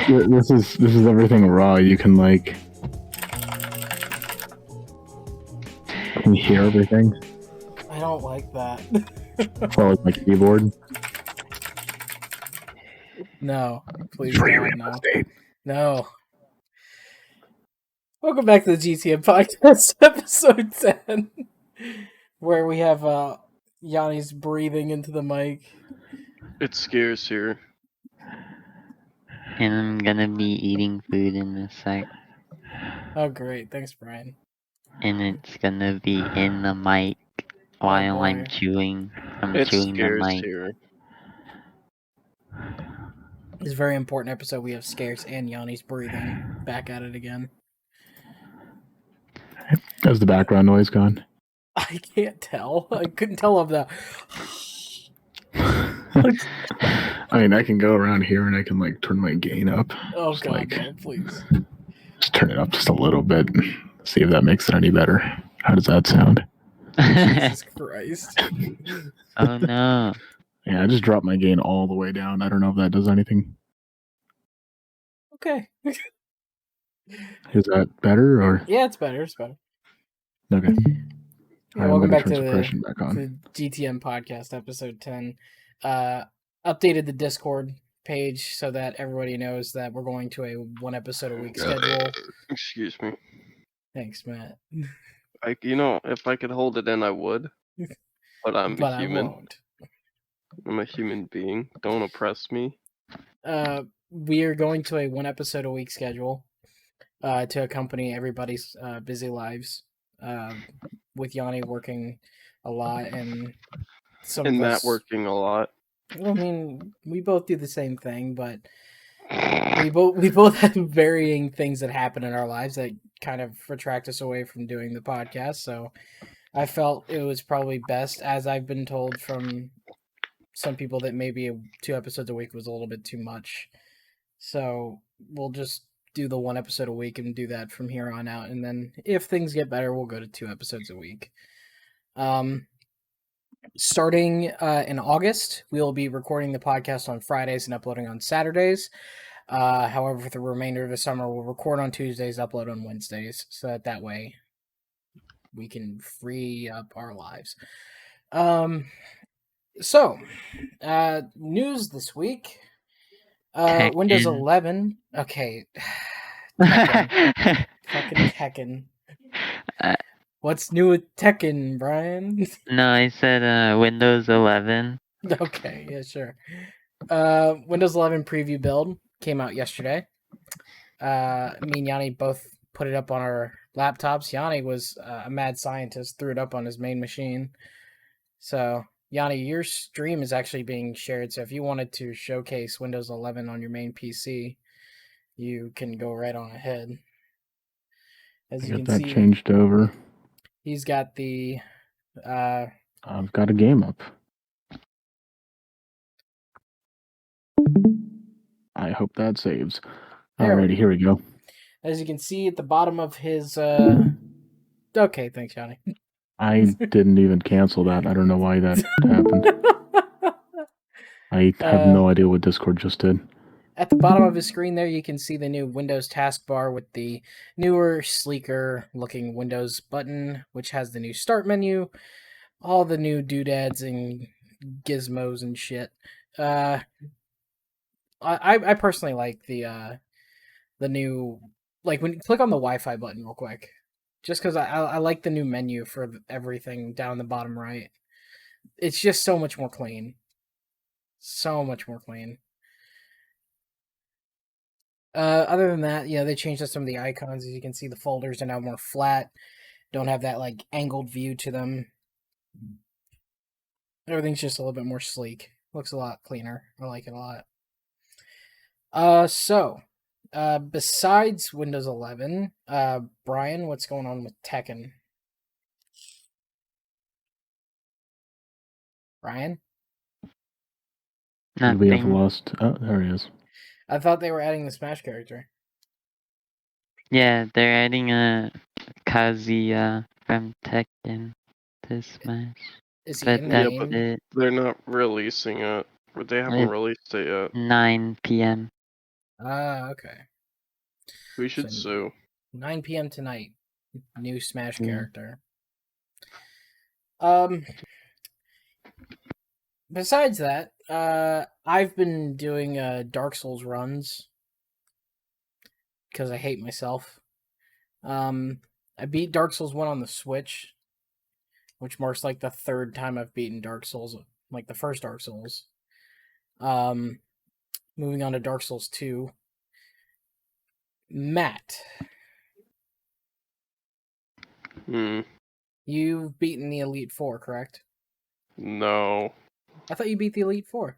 This is everything raw. You can can you hear everything? I don't like that. Well, like my keyboard. No, please Free God, real no. estate. No. Welcome back to the GTM podcast, episode 10, where we have Yanni's breathing into the mic. It's scarce here. And I'm gonna be eating food in a sec. Oh, great. Thanks, Brian. And it's gonna be in the mic while I'm boy. chewing. I'm It's chewing the scarce mic. here. It's a very important episode. We have Scarce and Yanni's breathing. Back at it again. How's the background noise gone? I can't tell. I couldn't tell of the. I mean, I can go around here and I can turn my gain up. Oh, Just, God, no, please. Just turn it up just a little bit. See if that makes it any better. How does that sound? Jesus Christ. Oh no. Yeah, I just dropped my gain all the way down. I don't know if that does anything. Okay. Is that better or? Yeah, it's better. It's better. Okay. Yeah, I'm welcome gonna back turn to suppression back on. the GTM podcast, episode 10. Updated the Discord page so that everybody knows that we're going to a one episode a week schedule. Excuse me. Thanks, Matt. If I could hold it in, I would. But I'm But a I human. won't. I'm a human being. Don't oppress me. We are going to a one episode a week schedule to accompany everybody's busy lives. With Yanni working a lot and some And of Matt us working a lot. I mean, we both do the same thing, but we both have varying things that happen in our lives that kind of retract us away from doing the podcast. So I felt it was probably best, as I've been told from some people, that maybe 2 episodes a week was a little bit too much. So we'll just do the 1 episode a week and do that from here on out. And then if things get better, we'll go to 2 episodes a week. Starting in August, we'll be recording the podcast on Fridays and uploading on Saturdays. However, for the remainder of the summer, we'll record on Tuesdays, upload on Wednesdays, so that way we can free up our lives. News this week. Windows 11. Okay. Tekken. Fucking Tekken. What's new with Tekken, Brian? No, I said Windows 11. Okay, yeah, sure. Windows 11 preview build came out yesterday. Me and Yanni both put it up on our laptops. Yanni was a mad scientist, threw it up on his main machine. So, Yanni, your stream is actually being shared. So, if you wanted to showcase Windows 11 on your main PC, you can go right on ahead. As you can see, changed over. He's got the. I've got a game up. I hope that saves. Alrighty, here we go. As you can see at the bottom of his. Okay, thanks, Johnny. I didn't even cancel that. I don't know why that happened. I have no idea what Discord just did. At the bottom of his screen there, you can see the new Windows taskbar with the newer, sleeker-looking Windows button, which has the new Start menu, all the new doodads and gizmos and shit. I personally like the new, like, when you click on the Wi-Fi button real quick, just because I like the new menu for everything down the bottom right. It's just so much more clean. So much more clean. Other than that, they changed up some of the icons. As you can see, the folders are now more flat. Don't have that, like, angled view to them. Everything's just a little bit more sleek. Looks a lot cleaner. I like it a lot. Besides Windows 11, Brian, what's going on with Tekken? Brian? Nothing. We have lost. Oh, there he is. I thought they were adding the Smash character. Yeah, they're adding a Kazuya from Tekken to Smash. Is he But in the that's game? it. They're not releasing it. They haven't released it yet. 9 p.m. Okay. We should So- sue. 9 p.m. tonight. New Smash Yeah. character. Besides that, I've been doing Dark Souls runs because I hate myself. I beat Dark Souls 1 on the Switch, which marks like the third time I've beaten Dark Souls, like the first Dark Souls. Moving on to Dark Souls 2. Matt, you've beaten the Elite Four, correct? No. I thought you beat the Elite Four.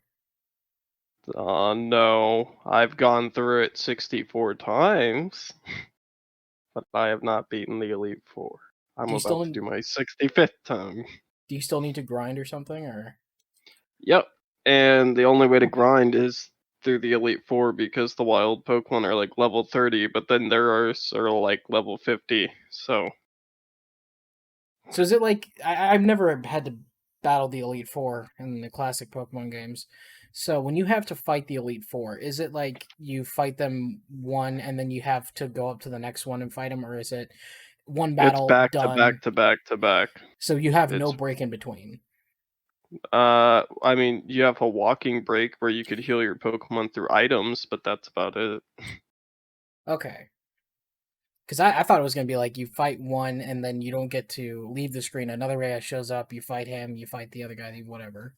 No. I've gone through it 64 times, but I have not beaten the Elite Four. I'm Do you still about to need- do my 65th time. Do you still need to grind or something, or? Yep. And the only way to grind is through the Elite Four because the wild Pokemon are like level 30, but then theirs are like level 50. So So is it like I've never had to battle the Elite Four in the classic Pokemon games. So when you have to fight the Elite Four, is it like you fight them one and then you have to go up to the next one and fight them, or is it one battle it's back done? to back to back to back. So you have no It's- break in between. I mean, you have a walking break where you could heal your Pokemon through items, but that's about it. Okay. Because I thought it was going to be like you fight one and then you don't get to leave the screen. Another guy shows up, you fight him, you fight the other guy, whatever.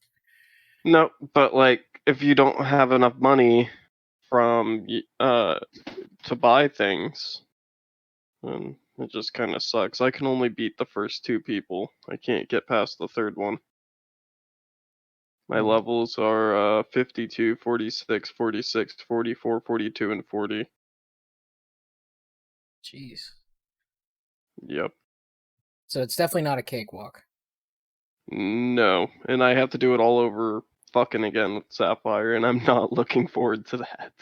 No, but like if you don't have enough money from to buy things, then it just kind of sucks. I can only beat the first two people. I can't get past the third one. My Hmm. levels are 52, 46, 46, 44, 42, and 40. Jeez. Yep. So it's definitely not a cakewalk. No, and I have to do it all over fucking again with Sapphire, and I'm not looking forward to that.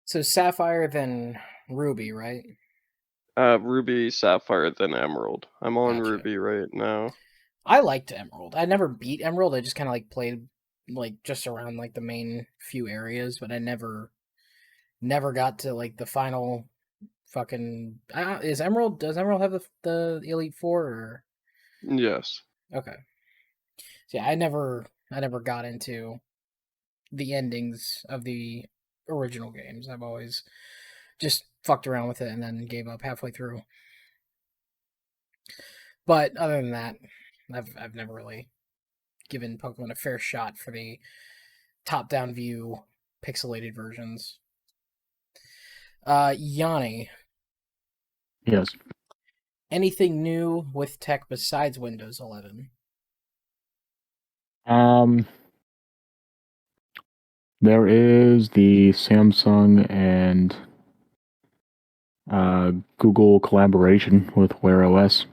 So Sapphire, then Ruby, right? Ruby, Sapphire, then Emerald. I'm on Gotcha. Ruby right now. I liked Emerald. I never beat Emerald. I just kind of like played like just around like the main few areas, but I never got to like the final fucking. Does Emerald have the Elite Four or? Yes. Okay. So yeah, I never got into the endings of the original games. I've always just fucked around with it and then gave up halfway through. But other than that, I've never really given Pokemon a fair shot for the top-down view pixelated versions. Yanni, Yes. anything new with tech besides Windows 11? There is the Samsung and Google collaboration with Wear OS.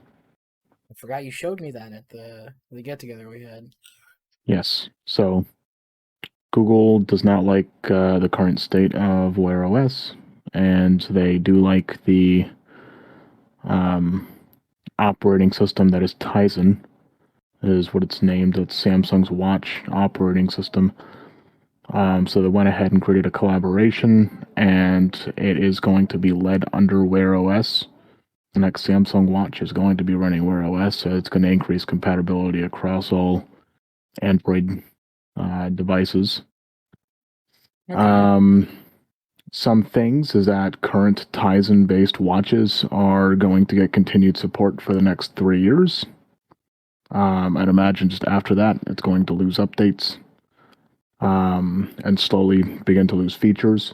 I forgot you showed me that at the get-together we had. Yes. So Google does not like the current state of Wear OS, and they do like the operating system that is Tizen, is what it's named. It's Samsung's watch operating system. So they went ahead and created a collaboration, and it is going to be led under Wear OS. The next Samsung watch is going to be running Wear OS, so it's going to increase compatibility across all Android devices. Okay. Some things is that current Tizen-based watches are going to get continued support for the next 3 years. I'd imagine just after that, it's going to lose updates and slowly begin to lose features.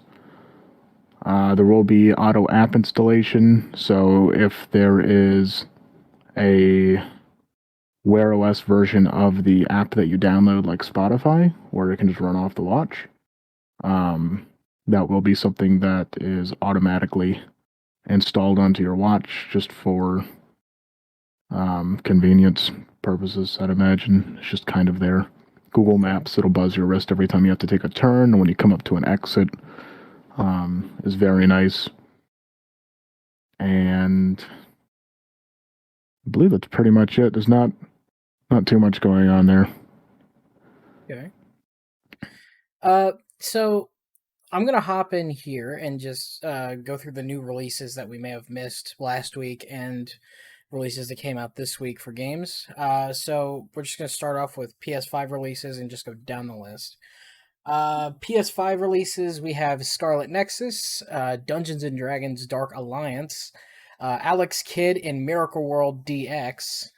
There will be auto app installation, so if there is a Wear OS version of the app that you download, like Spotify, where it can just run off the watch, that will be something that is automatically installed onto your watch just for convenience purposes, I'd imagine. It's just kind of there. Google Maps, it'll buzz your wrist every time you have to take a turn. When you come up to an exit, is very nice. And I believe that's pretty much it. There's not too much going on there. Okay. So I'm gonna hop in here and just go through the new releases that we may have missed last week and releases that came out this week for games. So we're just gonna start off with PS5 releases and just go down the list. PS5 releases, we have Scarlet Nexus, Dungeons and Dragons Dark Alliance, Alex Kidd in Miracle World DX,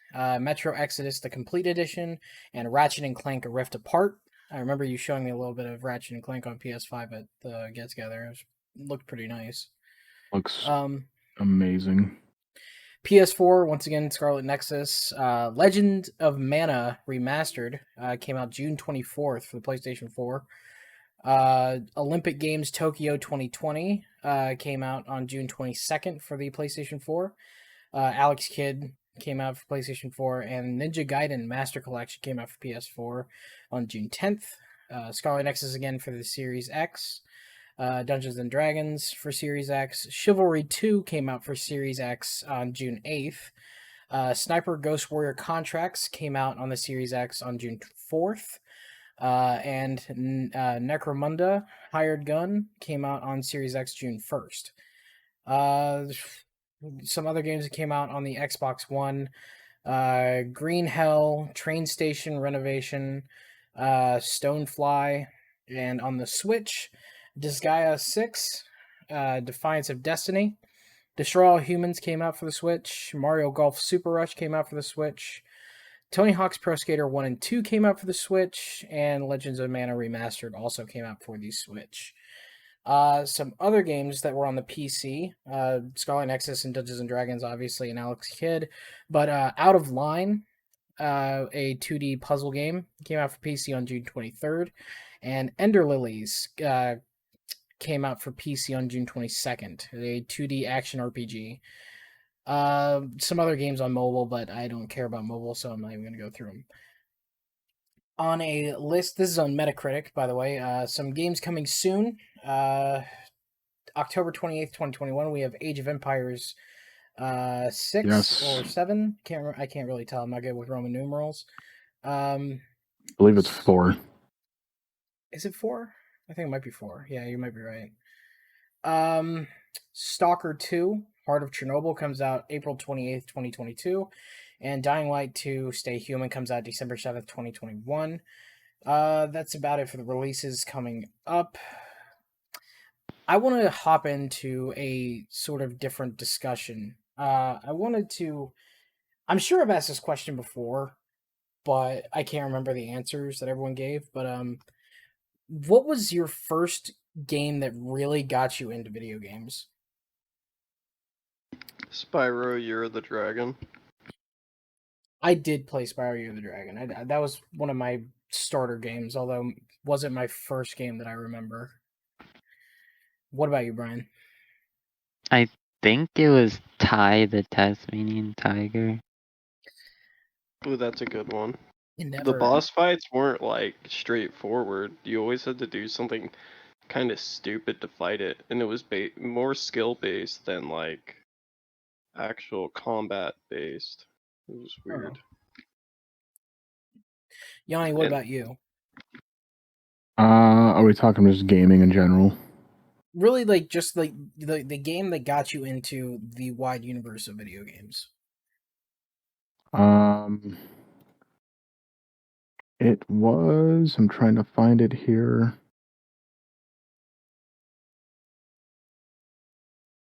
Metro Exodus the Complete Edition, and Ratchet and Clank: A Rift Apart. I remember you showing me a little bit of Ratchet and Clank on PS5 at the get together. It looked pretty nice. Looks Um, amazing. PS4, once again, Scarlet Nexus. Legend of Mana Remastered came out June 24th for the PlayStation 4. Olympic Games Tokyo 2020 came out on June 22nd for the PlayStation 4. Alex Kidd came out for PlayStation 4, and Ninja Gaiden Master Collection came out for PS4 on June 10th. Scarlet Nexus again for the Series X. Dungeons and Dragons for Series X. Chivalry 2 came out for Series X on June 8th. Sniper Ghost Warrior Contracts came out on the Series X on June 4th. And Necromunda Hired Gun came out on Series X June 1st. Some other games that came out on the Xbox One: Green Hell, Train Station Renovation, Stonefly, and on the Switch, Disgaea 6, Defiance of Destiny. Destroy All Humans came out for the Switch. Mario Golf Super Rush came out for the Switch. Tony Hawk's Pro Skater 1 and 2 came out for the Switch, and Legends of Mana Remastered also came out for the Switch. Some other games that were on the PC, Scarlet Nexus and Dungeons and Dragons, obviously, and Alex Kidd, but Out of Line, a 2D puzzle game, came out for PC on June 23rd, and Ender Lilies came out for PC on June 22nd, a 2D action RPG. Some other games on mobile, but I don't care about mobile, so I'm not even going to go through them. On a list, this is on Metacritic, by the way. Some games coming soon. October 28th, 2021, we have Age of Empires 6 Yes. or 7. I can't really tell. I'm not good with Roman numerals. I believe it's 4. Is it 4? I think it might be 4. Yeah, you might be right. Stalker 2, Heart of Chernobyl comes out April 28th, 2022. And Dying Light 2, Stay Human comes out December 7th, 2021. That's about it for the releases coming up. I want to hop into a sort of different discussion. I'm sure I've asked this question before, but I can't remember the answers that everyone gave. But what was your first game that really got you into video games? Spyro, Year of the Dragon. I did play Spyro Year of the Dragon. That was one of my starter games, although it wasn't my first game that I remember. What about you, Brian? I think it was Ty the Tasmanian Tiger. Ooh, that's a good one. It The boss fights weren't like straightforward. You always had to do something kind of stupid to fight it, and it was more skill based than like actual combat based. It was weird. Yanni, what about you? Are we talking just gaming in general? Really, like just like the game that got you into the wide universe of video games. It was. I'm trying to find it here.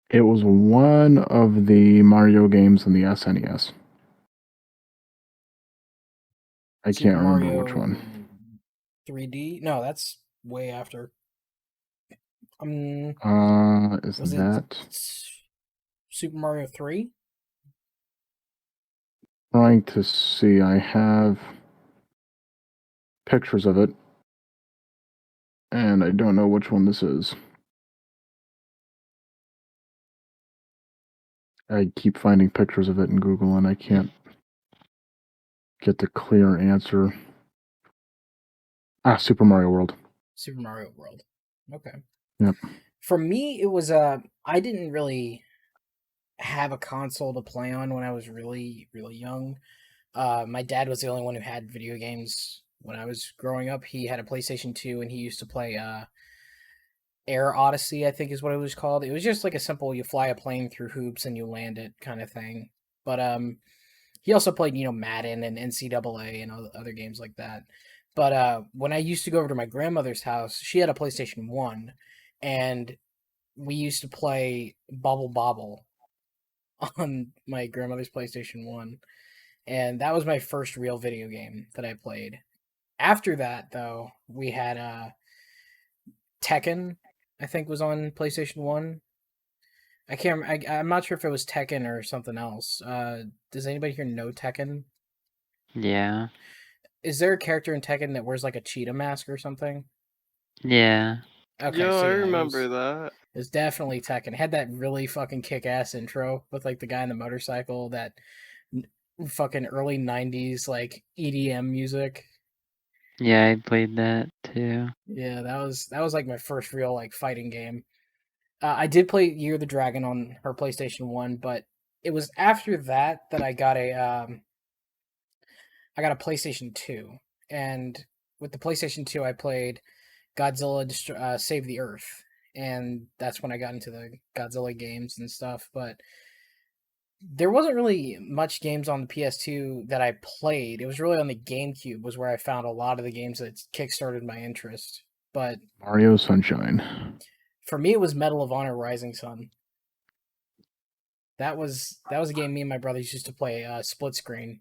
It was one of the Mario games in the SNES. I Super can't remember Mario which one. 3D? No, that's way after. Is Was that it Super Mario 3? trying to see? I have pictures of it, and I don't know which one this is. I keep finding pictures of it in Google, and I can't get the clear answer. Super Mario World. Super Mario World. Okay. Yep. For me, it was I didn't really have a console to play on when I was really, really young. My dad was the only one who had video games when I was growing up. He had a PlayStation 2 and he used to play Air Odyssey, I think is what it was called. It was just like a simple you fly a plane through hoops and you land it kind of thing. But he also played, Madden and NCAA and other games like that. But when I used to go over to my grandmother's house, she had a PlayStation 1 and we used to play Bubble Bobble on my grandmother's PlayStation 1. And that was my first real video game that I played. After that, though, we had Tekken, I think was on PlayStation 1. I can't. I'm not sure if it was Tekken or something else. Does anybody here know Tekken? Yeah. Is there a character in Tekken that wears like a cheetah mask or something? Yeah. Okay, Yeah, so I yeah, remember that. it was definitely Tekken. It had that really fucking kick ass intro with like the guy on the motorcycle, that fucking early '90s like EDM music. Yeah, I played that too. Yeah, that was like my first real like fighting game. I did play Year of the Dragon on her PlayStation 1, but it was after that that I got a PlayStation 2, and with the PlayStation 2, I played Godzilla Save the Earth, and that's when I got into the Godzilla games and stuff. But there wasn't really much games on the PS2 that I played. It was really on the GameCube was where I found a lot of the games that kickstarted my interest. But Mario Sunshine. for me, it was Medal of Honor: Rising Sun. That was a game me and my brothers used to play split screen,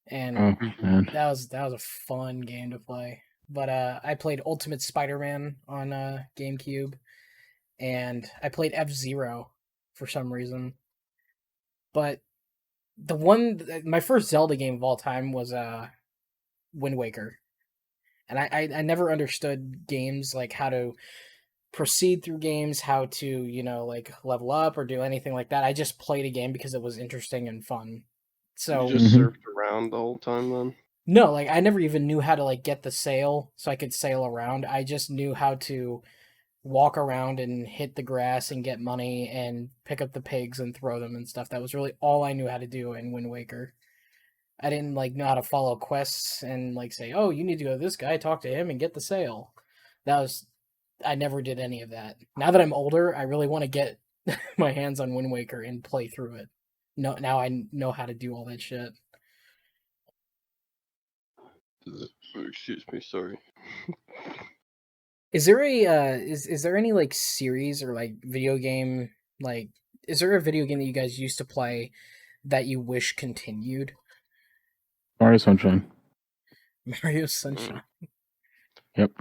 and Oh man. that was a fun game to play. But I played Ultimate Spider-Man on GameCube, and I played F-Zero for some reason. But my first Zelda game of all time was Wind Waker, and I never understood games like how to proceed through games, how to like level up or do anything like that. I just played a game because it was interesting and fun. You So just Mhm. surfed around the whole time then? no, like I never even knew how to like get the sail so I could sail around. I just knew how to walk around and hit the grass and get money and pick up the pigs and throw them and stuff. That was really all I knew how to do in Wind Waker. I didn't like know how to follow quests and like say, "Oh, you need to go to this guy, talk to him and get the sail." That was I never did any of that. Now that I'm older, I really want to get my hands on Wind Waker and play through it. No, now I know how to do all that shit. Excuse me, sorry. Is there a is there any like series or like video game, like is there a video game that you guys used to play that you wish continued? Mario Sunshine. Mario Sunshine. Yep.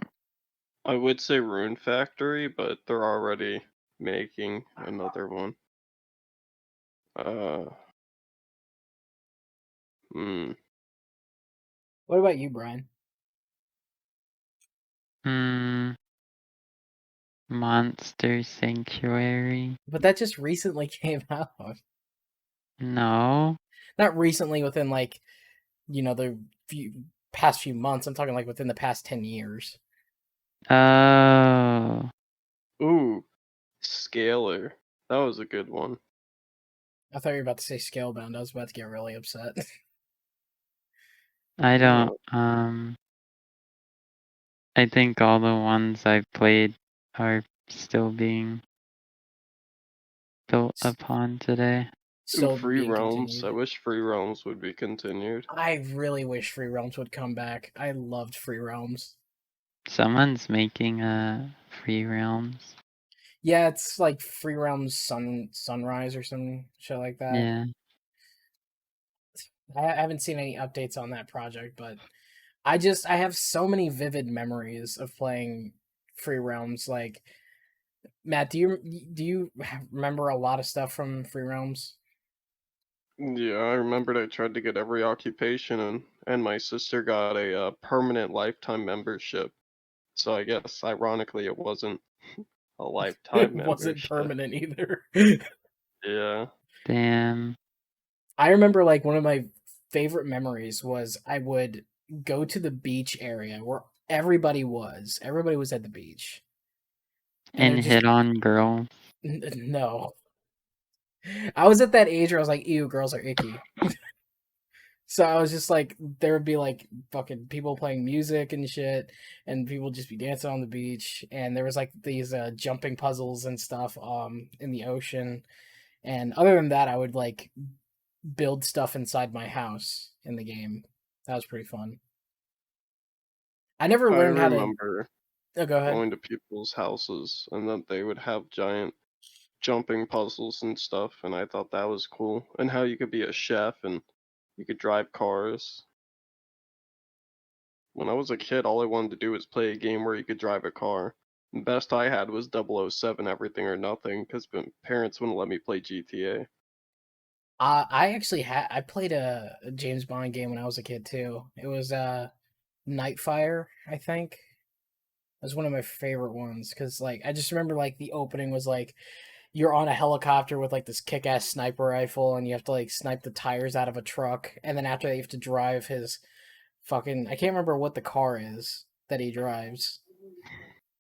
I would say Rune Factory, but they're already making another one. Uh, hmm. What about you, Brian? Monster Sanctuary. But that just recently came out. No. Not recently, within like the past few months. I'm talking like within the past 10 years. Oh. Ooh, Scalar. That was a good one. I thought you were about to say Scalebound. I was about to get really upset. I don't I think all the ones I've played are still being built upon today. Still Free being Realms. continued. I wish Free Realms would be continued. I really wish Free Realms would come back. I loved Free Realms. Someone's making a Free Realms. Yeah, it's like Free Realms Sunrise or some shit like that. Yeah. I haven't seen any updates on that project, but I have so many vivid memories of playing Free Realms. Like, Matt, do you remember a lot of stuff from Free Realms? Yeah, I remembered I tried to get every occupation, and my sister got a permanent lifetime membership. So I guess, ironically, it wasn't a It lifetime wasn't membership. permanent either. Yeah. Damn. I remember like one of my favorite memories was I would go to the beach area where everybody was. Everybody was at the beach. And And hit on girls. no. I was at that age where I was like, ew, girls are icky. So I was just like, there would be like fucking people playing music and shit, and people just be dancing on the beach, and there was like these jumping puzzles and stuff in the ocean. And other than that, I would like build stuff inside my house in the game. That was pretty fun. I never I learned how to. remember Oh, go ahead. going to people's houses and then they would have giant jumping puzzles and stuff, and I thought that was cool. And how you could be a chef and you could drive cars. When I was a kid, all I wanted to do was play a game where you could drive a car. The best I had was 007 Everything or Nothing, because parents wouldn't let me play GTA. I actually I played a James Bond game when I was a kid too. It was Nightfire, I think. It was one of my favorite ones because like I just remember like the opening was like you're on a helicopter with like this kick-ass sniper rifle and you have to like snipe the tires out of a truck, and then after that you have to drive his fucking, I can't remember what the car is that he drives,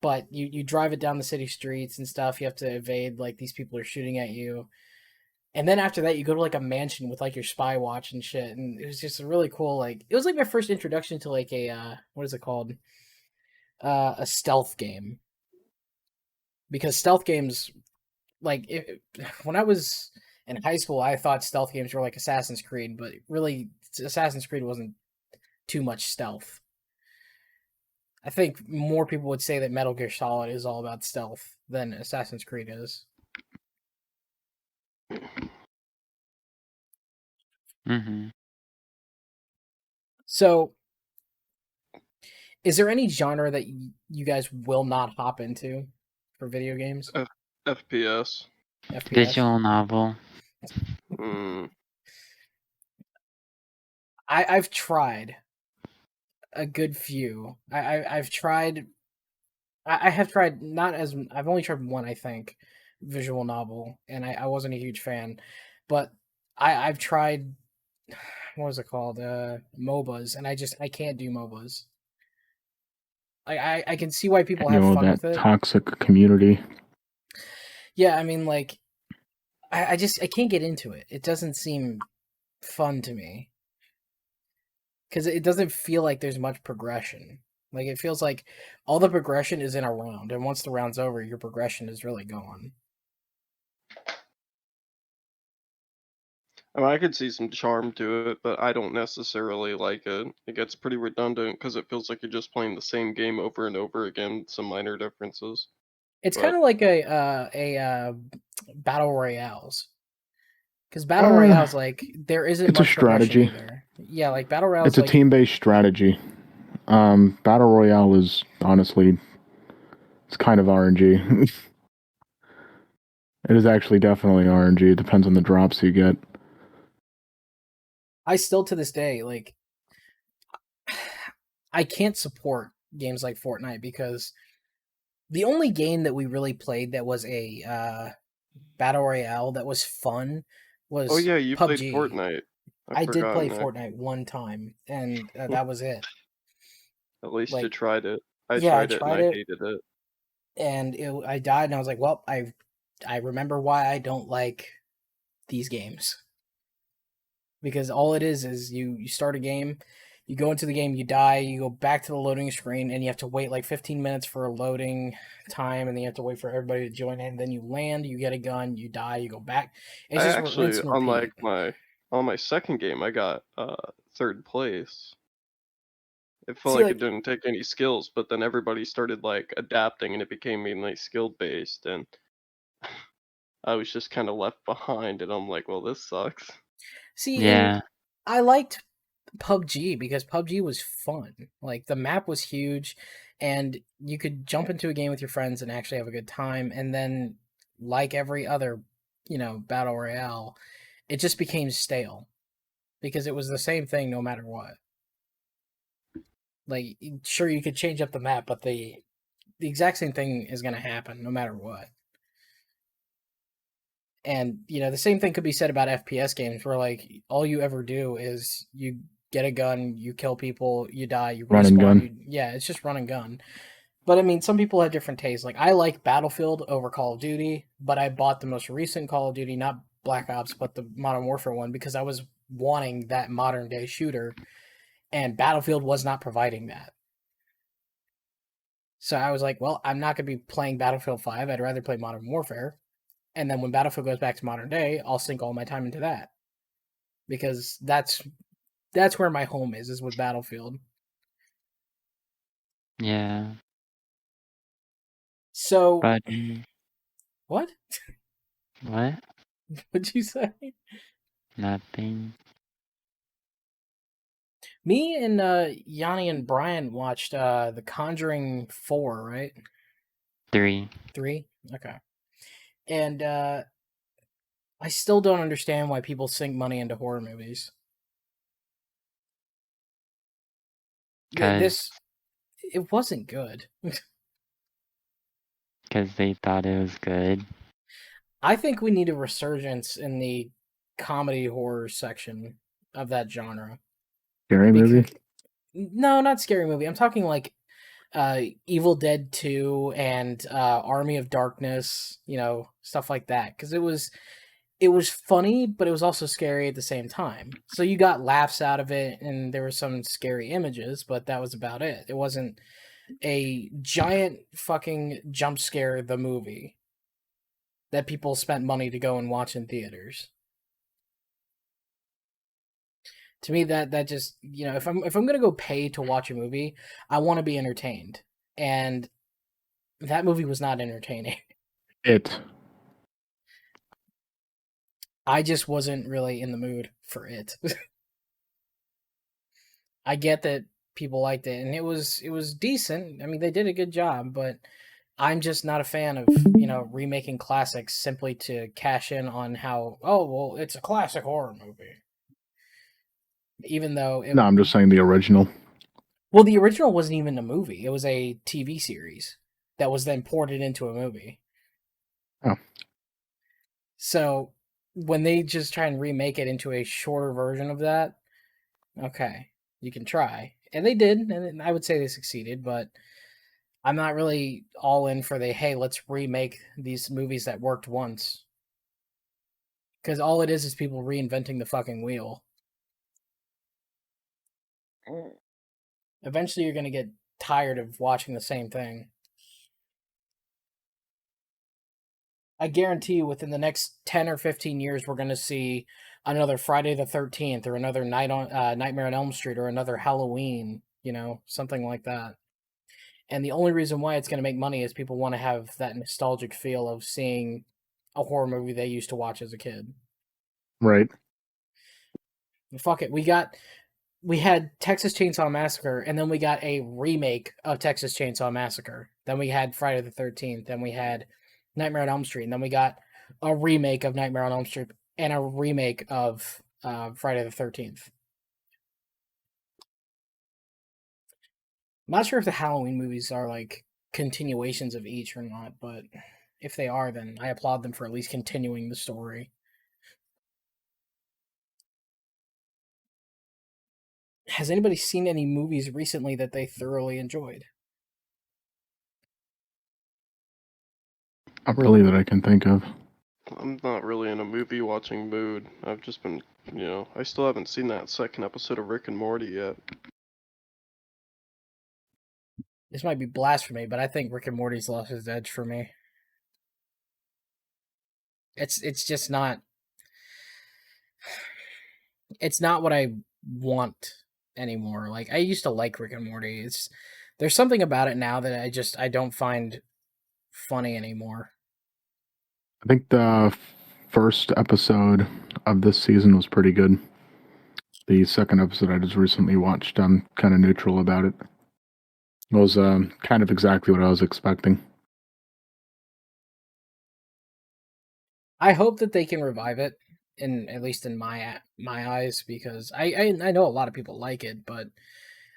but you drive it down the city streets and stuff. You have to evade like these people are shooting at you. And then after that, you go to like a mansion with like your spy watch and shit, and it was just a really cool. Like it was like my first introduction to like a what is it called? A stealth game. Because stealth games, like when I was in high school, I thought stealth games were like Assassin's Creed, but really Assassin's Creed wasn't too much stealth. I think more people would say that Metal Gear Solid is all about stealth than Assassin's Creed is. Mm-hmm. So, is there any genre that you guys will not hop into for video games? FPS. FPS. Visual novel. Mm. I've tried a good few. I've tried. I have tried not as I've only tried one, I think, visual novel, and I wasn't a huge fan, but I've tried. What was it called? MOBAs, and I can't do MOBAs. I can see why people You have know, fun that with it. toxic community. Yeah, I mean, like, I just I can't get into it. It doesn't seem fun to me because it doesn't feel like there's much progression. Like it feels like all the progression is in a round, and once the round's over, your progression is really gone. I mean, I could see some charm to it, but I don't necessarily like it. It gets pretty redundant because it feels like you're just playing the same game over and over again, with some minor differences. It's kind But of like a battle royales, because battle royales like there isn't It's a much progression strategy. either. Yeah, like battle royales It's a like team-based strategy. Battle Royale is honestly, it's kind of RNG. It is actually definitely RNG. It depends on the drops you get. I still to this day like I can't support games like Fortnite because the only game that we really played that was a battle royale that was fun oh was yeah, you played PUBG. Fortnite. I I did forgot, play Nick. Fortnite one time, and that was it. At least you Like, tried it. I yeah, I tried it and tried I it, hated it. and I died, and I was like, well, I remember why I don't like these games because all it is you start a game, you go into the game, you die, you go back to the loading screen, and you have to wait like 15 minutes for a loading time, and then you have to wait for everybody to join in. Then you land, you get a gun, you die, you go back. It's I just actually, rinse and on repeat. my second game, I got third place. It felt See, like it like, didn't take any skills, but then everybody started like adapting and it became mainly skill based, and I was just kind of left behind, and I'm like, well, this sucks. see, and Yeah. I liked PUBG because PUBG was fun. Like the map was huge and you could jump into a game with your friends and actually have a good time, and then like every other, battle royale, it just became stale because it was the same thing no matter what. Like sure you could change up the map, but the exact same thing is going to happen no matter what. And the same thing could be said about FPS games where like all you ever do is you get a gun, you kill people, you die, you Run and respawn, gun. yeah, it's just run and gun. But I mean, some people have different tastes. Like I like Battlefield over Call of Duty, but I bought the most recent Call of Duty, not Black Ops, but the Modern Warfare one because I was wanting that modern day shooter, and Battlefield was not providing that. So I was like, well, I'm not going to be playing Battlefield 5. I'd rather play Modern Warfare. And then when Battlefield goes back to modern day, I'll sink all my time into that. Because that's where my home is with Battlefield. Yeah. So But what? what? What'd you say? Nothing. Me and Yanni and Brian watched The Conjuring 4, right? 3. 3? Okay. And I still don't understand why people sink money into horror movies. Because It wasn't good. they thought it was good. I think we need a resurgence in the comedy horror section of that genre. Scary movie? No, not scary movie. I'm talking like Evil Dead 2 and Army of Darkness, stuff like that. Because it was funny, but it was also scary at the same time. So you got laughs out of it, and there were some scary images, but that was about it. It wasn't a giant fucking jump scare, the movie, that people spent money to go and watch in theaters. To me, that just, if I'm gonna go pay to watch a movie, I want to be entertained, and that movie was not entertaining. It. I just wasn't really in the mood for it. I get that people liked it, and it was decent. I mean, they did a good job, but I'm just not a fan of remaking classics simply to cash in on how, oh well, it's a classic horror movie. Even though No, I'm just saying the original. well, the original wasn't even a movie; it was a TV series that was then ported into a movie. Oh. So when they just try and remake it into a shorter version of that, okay, you can try. And they did, and I would say they succeeded, but I'm not really all in for hey, let's remake these movies that worked once. Because all it is people reinventing the fucking wheel. Eventually you're going to get tired of watching the same thing. I guarantee you within the next 10 or 15 years, we're going to see another Friday the 13th or another Nightmare on Elm Street or another Halloween, something like that. And the only reason why it's going to make money is people want to have that nostalgic feel of seeing a horror movie they used to watch as a kid. Right. Fuck it. We had Texas Chainsaw Massacre, and then we got a remake of Texas Chainsaw Massacre. Then we had Friday the 13th. Then we had Nightmare on Elm Street. And then we got a remake of Nightmare on Elm Street and a remake of Friday the 13th. I'm not sure if the Halloween movies are like continuations of each or not, but if they are, then I applaud them for at least continuing the story. Has anybody seen any movies recently that they thoroughly enjoyed? Not really that I can think of. I'm not really in a movie watching mood. I've just been, I still haven't seen that second episode of Rick and Morty yet. This might be blasphemy, but I think Rick and Morty's lost its edge for me. It's just not. It's not what I want anymore. Like I used to like Rick and Morty. There's something about it now that I don't find funny anymore. I think the first episode of this season was pretty good. The second episode I just recently watched, I'm kind of neutral about it. It was kind of exactly what I was expecting. I hope that they can revive it, at least in my eyes, because I know a lot of people like it, but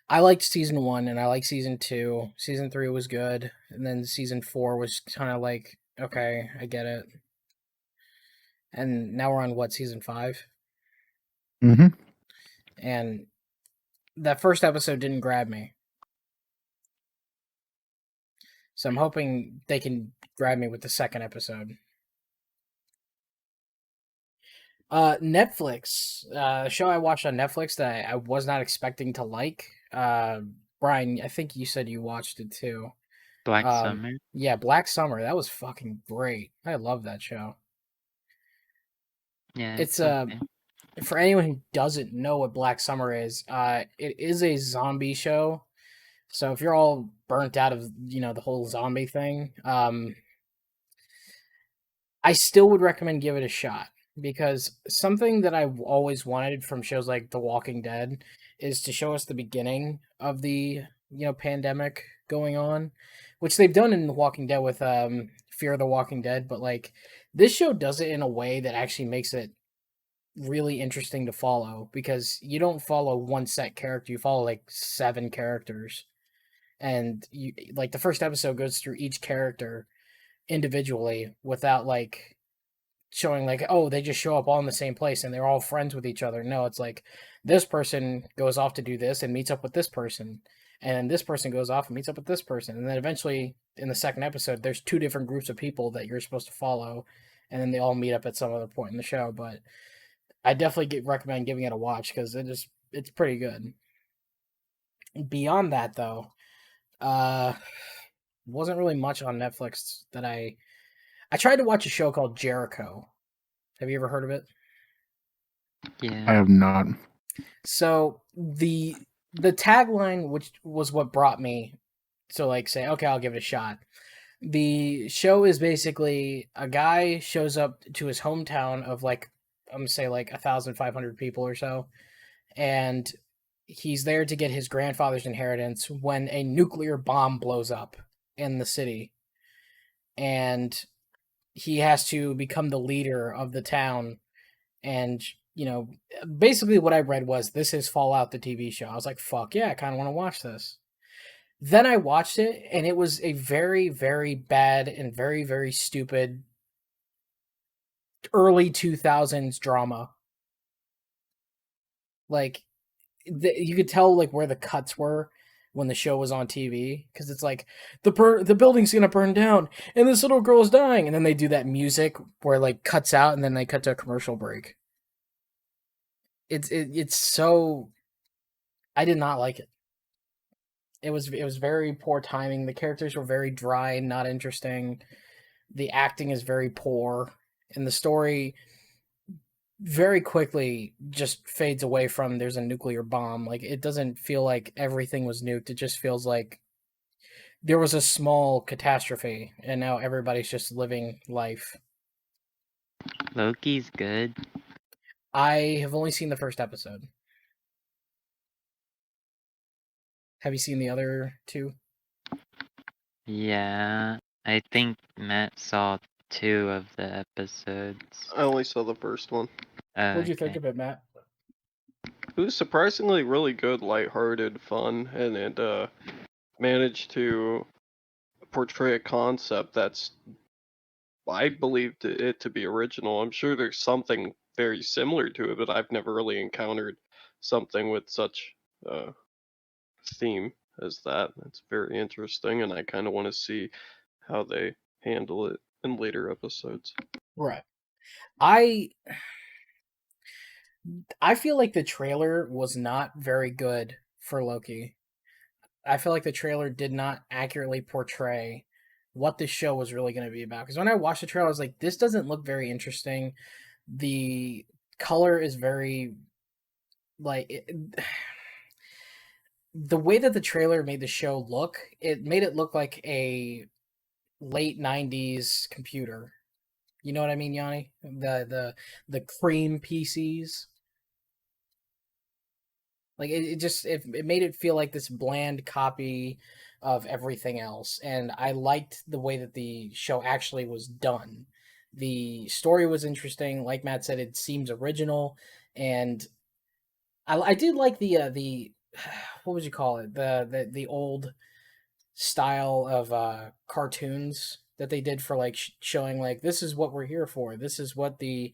I liked season 1 and I liked season 2. Season 3 was good, and then season 4 was kind of like, okay, I get it. And now we're on what, season 5? Mm-hmm. And that first episode didn't grab me. So I'm hoping they can grab me with the second episode. Netflix. A show I watched on Netflix that I was not expecting to like. Brian, I think you said you watched it too. Black Summer. Yeah, Black Summer. That was fucking great. I love that show. Yeah, It's okay. for anyone who doesn't know what Black Summer is, it is a zombie show. So if you're all burnt out of the whole zombie thing, I still would recommend give it a shot because something that I've always wanted from shows like The Walking Dead is to show us the beginning of the pandemic going on, which they've done in The Walking Dead with Fear of the Walking Dead, but like this show does it in a way that actually makes it really interesting to follow because you don't follow one set character, you follow like 7 characters. And you like the first episode goes through each character individually without like showing like, oh, they just show up all in the same place and they're all friends with each other. No, it's like this person goes off to do this and meets up with this person, and this person goes off and meets up with this person, and then eventually in the second episode there's 2 different groups of people that you're supposed to follow, and then they all meet up at some other point in the show. But I definitely recommend giving it a watch because it's pretty good. Beyond that though, uh wasn't really much on Netflix that I tried to watch a show called Jericho. Have you ever heard of it? I Yeah. have not. So the tagline, which was what brought me to like say, okay, I'll give it a shot. The show is basically a guy shows up to his hometown of like I'm gonna say like 1,500 people or so, and he's there to get his grandfather's inheritance when a nuclear bomb blows up in the city, and he has to become the leader of the town. And basically what I read was this is Fallout the TV show. I was like, fuck yeah, I kind of want to watch this. Then I watched it, and it was a very, very bad and very, very stupid early 2000s drama. Like, you could tell like where the cuts were when the show was on TV because it's like the building's gonna burn down and this little girl's dying, and then they do that music where it, like cuts out and then they cut to a commercial break. It's so I did not like it. It was very poor timing. The characters were very dry, not interesting. The acting is very poor, and the story very quickly just fades away from there's a nuclear bomb. Like it doesn't feel like everything was nuked. It just feels like there was a small catastrophe and now everybody's just living life. Loki's good. I have only seen the first episode. Have you seen the other 2? Yeah. I think Matt saw 2 of the episodes. I only saw the first one. What'd you think Okay. of it, Matt? It was surprisingly really good, lighthearted, fun, and it managed to portray a concept that's I believed it to be original. I'm sure there's something very similar to it, but I've never really encountered something with such a theme as that. It's very interesting, and I kind of want to see how they handle it in later episodes. Right. I feel like the trailer was not very good for Loki. I feel like the trailer did not accurately portray what this show was really going to be about. Because when I watched the trailer, I was like, this doesn't look very interesting. The color is very like the way that the trailer made the show look. It made it look like a late '90s computer. You know what I mean, Yanni? The cream PCs. Like it made it feel like this bland copy of everything else, and I liked the way that the show actually was done. The story was interesting, like Matt said, it seems original, and I did like the what would you call it the old style of cartoons that they did for like showing like this is what we're here for. This is what the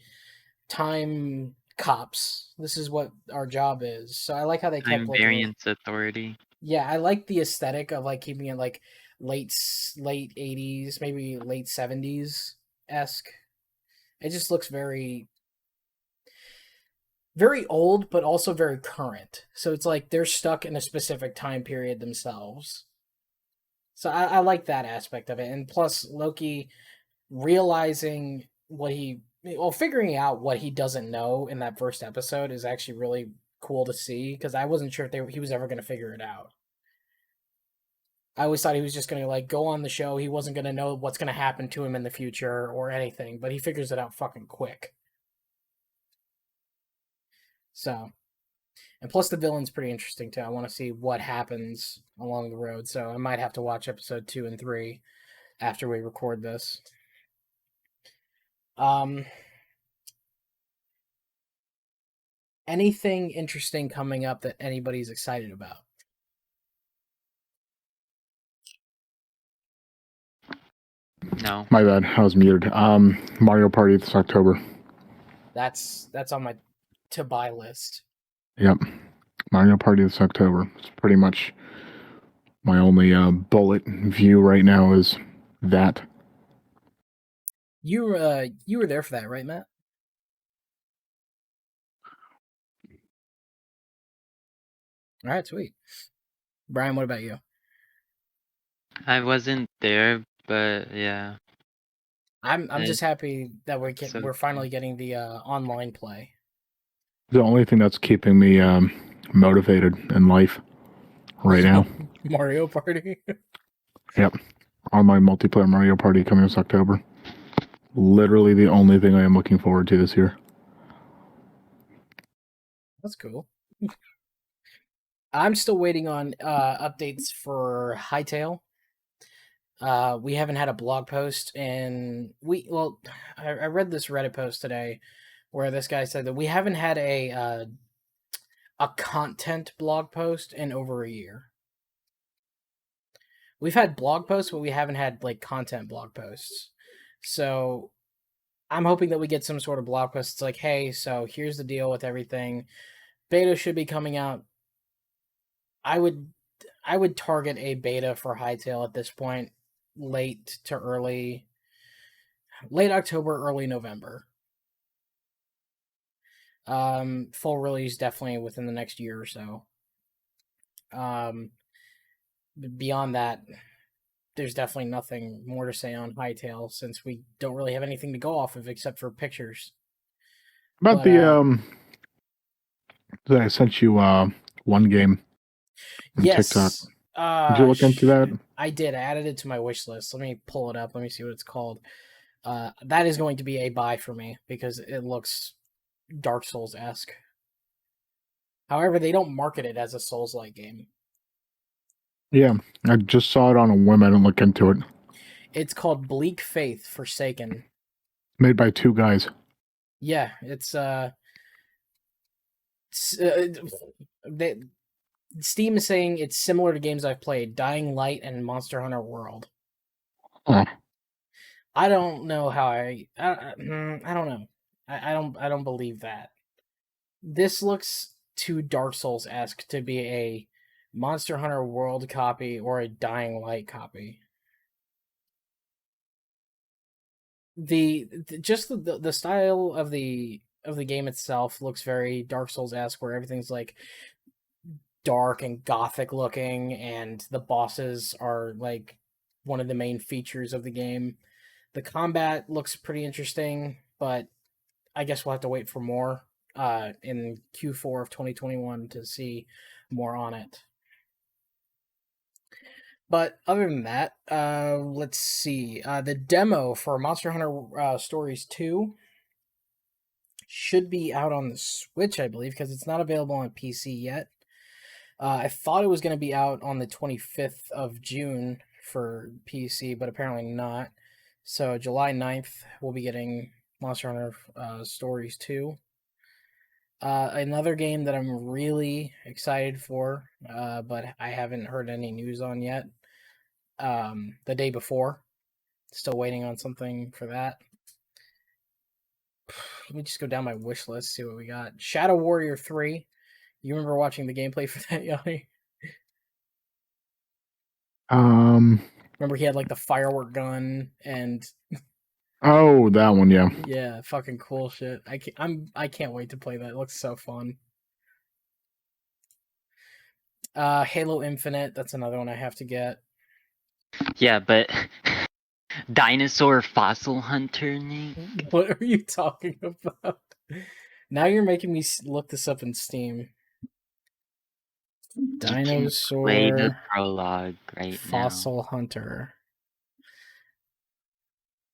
time cops. This is what our job is. So I like how they kept Time like Variance Authority. yeah, I like the aesthetic of like keeping it like late 80s, maybe late 70s esque. It just looks very very old, but also very current. So it's like they're stuck in a specific time period themselves. So I like that aspect of it. And plus, Loki realizing figuring out what he doesn't know in that first episode is actually really cool to see because I wasn't sure if he was ever going to figure it out. I always thought he was just going to like go on the show. He wasn't going to know what's going to happen to him in the future or anything, but he figures it out fucking quick. So, and plus the villain's pretty interesting too. I want to see what happens along the road. So I might have to watch episode 2 and 3 after we record this. Anything interesting coming up that anybody's excited about? No. My bad, I was muted. Mario Party this October. That's on my to buy list. Yep, Mario Party this October. It's pretty much my only bullet view right now is that. You were there for that, right, Matt? All right, sweet. Brian, what about you? I wasn't there, but yeah. I'm just happy that we're finally cool. getting the online play. The only thing that's keeping me motivated in life right now. Mario Party. Yep, online multiplayer Mario Party coming this October. Literally the only thing I am looking forward to this year. That's cool. I'm still waiting on updates for Hytale. We haven't had a blog post, and I read this Reddit post today where this guy said that we haven't had a content blog post in over a year. We've had blog posts, but we haven't had like content blog posts. So I'm hoping that we get some sort of blog post. It's like, hey, so here's the deal with everything. Beta should be coming out. I would target a beta for Hytale at this point, late October, early November. Full release definitely within the next year or so. Beyond that, there's definitely nothing more to say on Hytale since we don't really have anything to go off of except for pictures. About that I sent you one game from TikTok. Did you look into that? I did. I added it to my wish list. Let me pull it up. Let me see what it's called. That is going to be a buy for me because it looks Dark Souls-esque. However, they don't market it as a Souls-like game. Yeah, I just saw it on a whim. I didn't look into it. It's called Bleak Faith Forsaken. Made by two guys. Yeah, Steam is saying it's similar to games I've played, Dying Light and Monster Hunter World. Oh. I don't know how I don't know. I don't believe that. This looks too Dark Souls-esque to be a Monster Hunter World copy or a Dying Light copy. The style of the game itself looks very Dark Souls-esque, where everything's like dark and gothic looking, and the bosses are like one of the main features of the game. The combat looks pretty interesting, but I guess we'll have to wait for more in Q4 of 2021 to see more on it. But other than that, let's see. The demo for Monster Hunter Stories 2 should be out on the Switch, I believe, because it's not available on PC yet. I thought it was going to be out on the 25th of June for PC, but apparently not. So July 9th, we'll be getting Monster Hunter Stories 2. Another game that I'm really excited for, but I haven't heard any news on yet. The Day Before. Still waiting on something for that. Let me just go down my wish list, see what we got. Shadow Warrior 3. You remember watching the gameplay for that, Yanni? Remember he had like the firework gun and Oh, that one, yeah. Yeah, fucking cool shit. I can't wait to play that. It looks so fun. Halo Infinite, that's another one I have to get. Yeah, but dinosaur fossil hunter, Nick? What are you talking about? Now you're making me look this up in Steam. You can play the Dinosaur prologue right Fossil Hunter.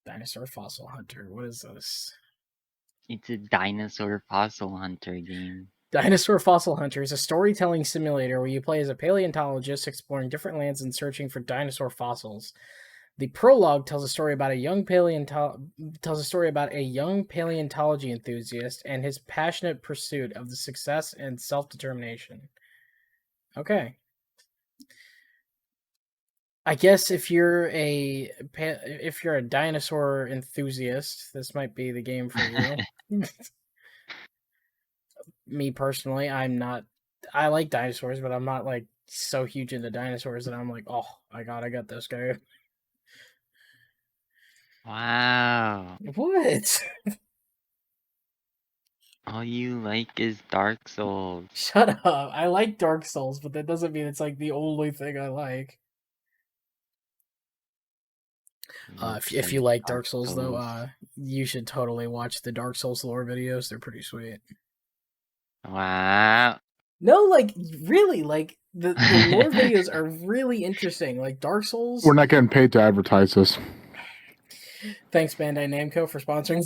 Dinosaur Fossil Hunter. What is this? now. It's a dinosaur fossil hunter game. Dinosaur Fossil Hunter is a storytelling simulator where you play as a paleontologist exploring different lands and searching for dinosaur fossils. The prologue tells a story about a young paleontology enthusiast and his passionate pursuit of the success and self-determination. Okay. I guess if you're a dinosaur enthusiast, this might be the game for you. Me personally, I'm not. I like dinosaurs, but I'm not like so huge into dinosaurs that I'm like, oh my god, I got this guy. Wow. What? All you like is Dark Souls. Shut up. I like Dark Souls, but that doesn't mean it's like the only thing I like. If you like Dark Souls, though, you should totally watch the Dark Souls lore videos. They're pretty sweet. Wow. No, like really, like the lore videos are really interesting. Like Dark Souls. We're not getting paid to advertise this. Thanks, Bandai Namco, for sponsoring.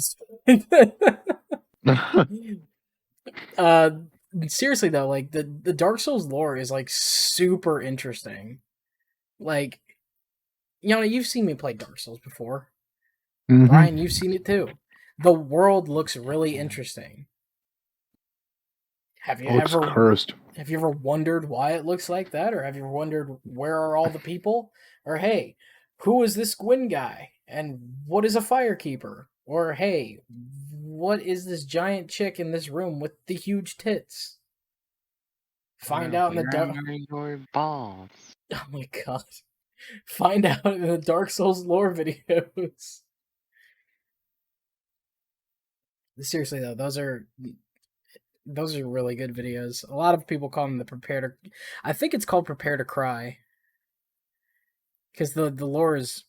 Seriously though, like the Dark Souls lore is like super interesting. Like, you've seen me play Dark Souls before. Mhm. Brian, you've seen it too. The world looks really interesting. Have you Oh, it's ever cursed. Have you ever wondered why it looks like that? Or have you ever wondered where are all the people? Or hey, who is this Gwyn guy? And what is a firekeeper? Or hey, what is this giant chick in this room with the huge tits? Find out in the dark. Where are your balls? Oh my god. Find out in the Dark Souls lore videos. Seriously though, those are really good videos. A lot of people call them the Prepare to. I think it's called Prepare to Cry, because the lore it's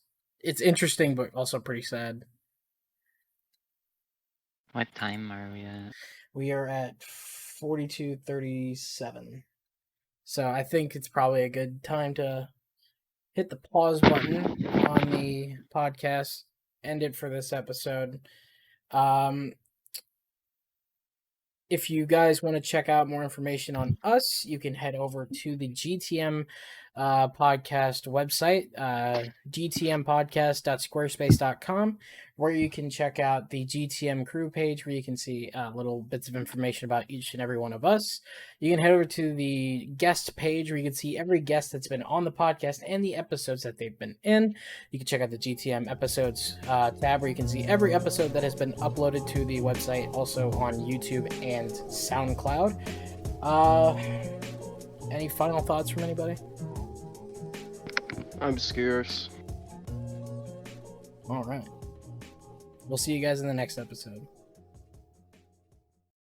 interesting but also pretty sad. What time are we at? We are at 42:37, so I think it's probably a good time to hit the pause button on the podcast. End it for this episode. If you guys want to check out more information on us, you can head over to the GTM podcast website, gtmpodcast.squarespace.com, where you can check out the GTM crew page, where you can see little bits of information about each and every one of us. You can head over to the guest page, where you can see every guest that's been on the podcast and the episodes that they've been in. You can check out the GTM episodes tab, where you can see every episode that has been uploaded to the website, also on YouTube and SoundCloud. Any final thoughts from anybody? I'm scarce. All right. We'll see you guys in the next episode.